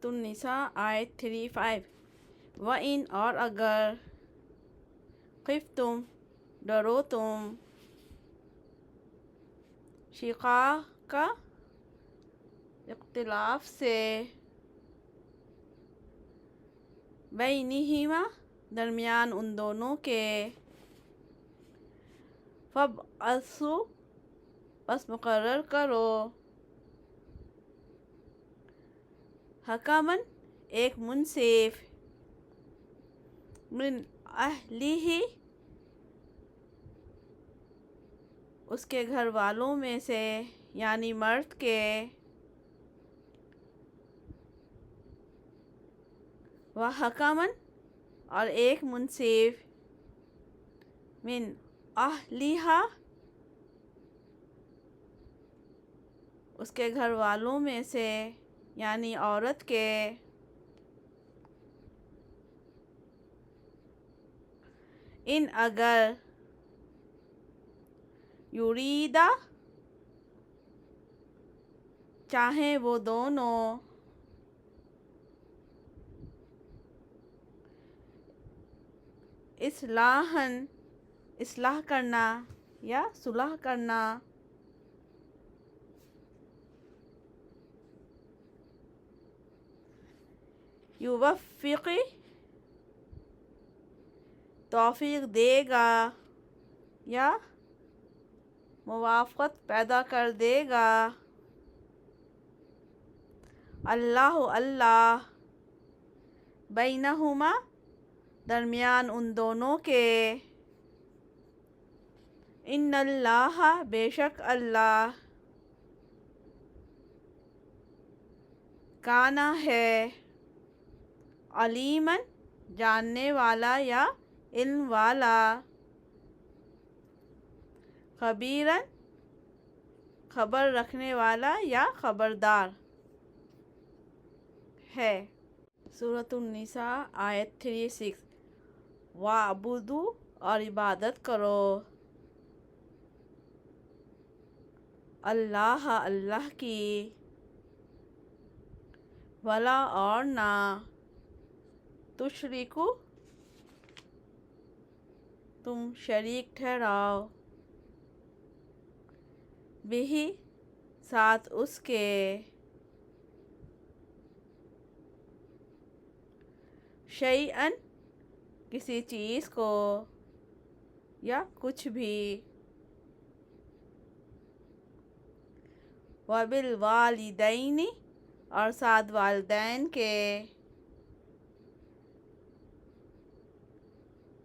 النساء آیت 35 وَإِنْ اور اگر خفتم ڈرو تم شقاق کا اختلاف سے بینہما درمیان ان دونوں کے فَابْعَثُوا پس مقرر کرو حکماً ایک منصف من اہلہ اس کے گھر والوں میں سے یعنی مرد کے وحکماً اور ایک منصف من اہلہا اس کے گھر والوں میں سے یعنی عورت کے ان اگر یریدا چاہیں وہ دونوں اصلاح کرنا یا صلح کرنا یوفق توفیق دے گا یا موافقت پیدا کر دے گا اللہ بینہما درمیان ان دونوں کے ان اللہ بے شک اللہ کانا ہے علیماً جاننے والا یا علم والا خبیراً خبر رکھنے والا یا خبردار ہے۔ سورۃ النساء آیت 36 وَاعْبُدُوا اور عبادت کرو اللہ کی ولا اور نہ تشرکو تم شریک ٹھہراؤ بہ ساتھ اس کے شیئاً کسی چیز کو یا کچھ بھی وبالوالدین اور ساتھ والدین کے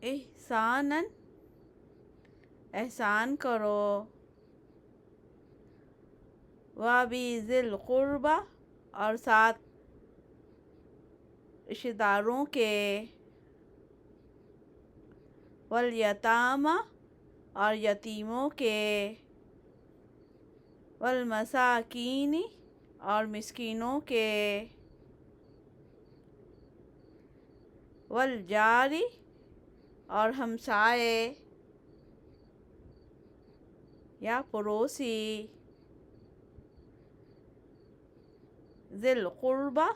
احساناً احسان کرو وبذی القربی اور ساتھ رشتہ داروں کے والیتامی اور یتیموں کے والمساکین اور مسکینوں کے والجاری اور ہمسائے یا پڑوسی ذی القربی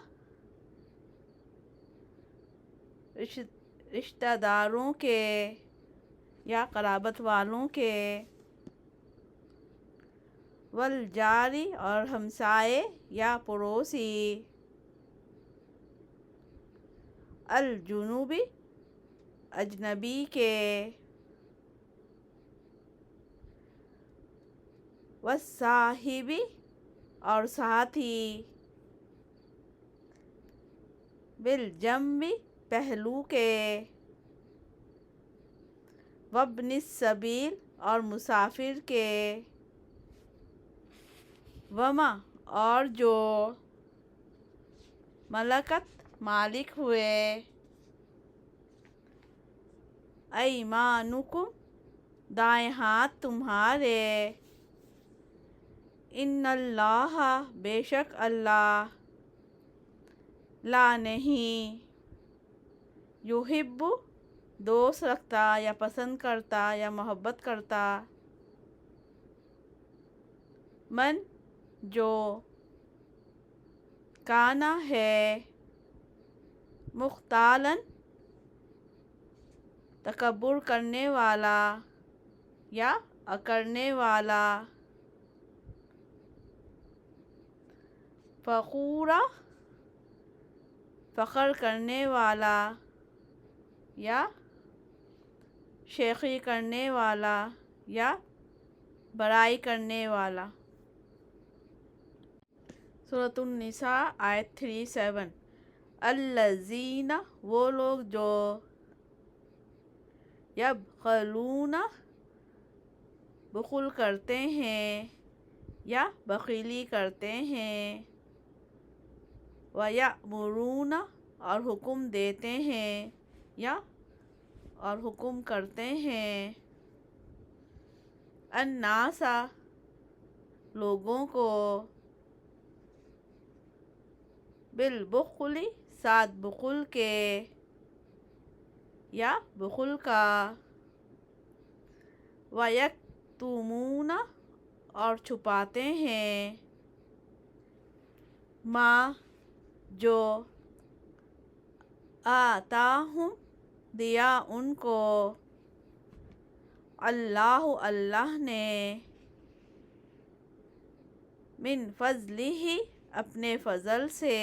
رشتہ داروں کے یا قرابت والوں کے والجاری اور ہمسائے یا پڑوسی الجنوبی اجنبی کے والصاحبی اور ساتھی بالجنبی پہلو کے وابن السبیل اور مسافر کے وما اور جو ملکت مالک ہوئے ایمانکم دائیں ہاتھ تمہارے ان اللہ بے شک اللہ لا نہیں یحب دوست رکھتا یا پسند کرتا یا محبت کرتا من جو کانا ہے، مختالن تکبر کرنے والا یا اکڑنے والا، فخورا فخر کرنے والا یا شیخی کرنے والا یا بڑائی کرنے والا۔ سورۃ النساء آیت 37۔ الذین وہ لوگ جو یبخلون بخل کرتے ہیں یا بخیلی کرتے ہیں، وَیَأْمُرُونَ اور حکم دیتے ہیں یا اور حکم کرتے ہیں، الناس لوگوں کو، بالبخل ساتھ بخل کے یا بخل کا، وَیَکْتُمُونَ اور چھپاتے ہیں، ما جو آتاہم دیا ان کو، اللہ نے، من فضلہ اپنے فضل سے،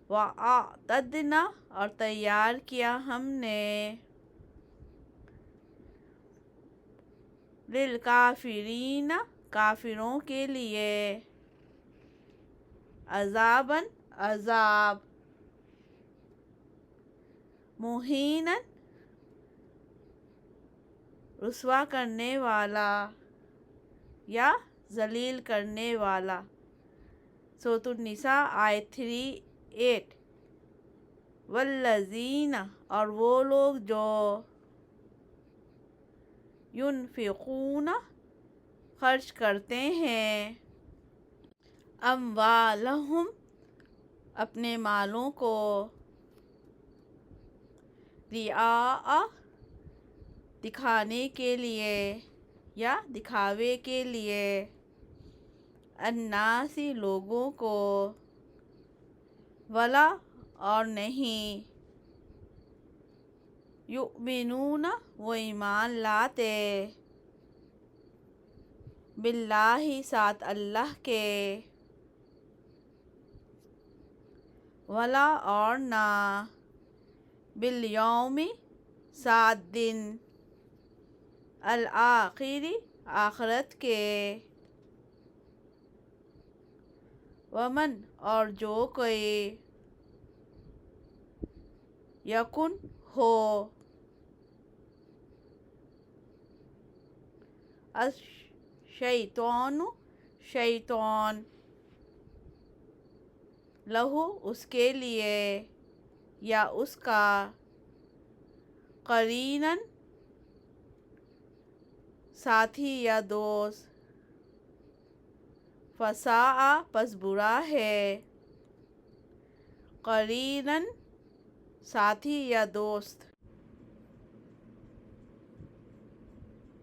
وَأَعْتَدْنَا اور تیار کیا ہم نے، للکافرین کافروں کے لیے، عذاباً عذاب، مہینا رسوا کرنے والا یا ذلیل کرنے والا۔ سورۃ النساء آیت 38۔ والذین اور وہ لوگ جو ینفقون خرچ کرتے ہیں، اموالہم اپنے مالوں کو، رعاء دکھانے کے لیے یا دکھاوے کے لیے، الناس لوگوں کو، ولا اور نہیں، یؤمنون وہ ایمان لاتے، باللہ ساتھ اللہ کے، ولا اور نہ، بالیوم ساتھ دن، الآخر آخرت کے، ومن اور جو کوئی، یکن ہو، الشیطان شیطان، لہو اس کے لیے یا اس کا، قریناً ساتھی یا دوست، فساء پس برا ہے، قریناً ساتھی یا دوست۔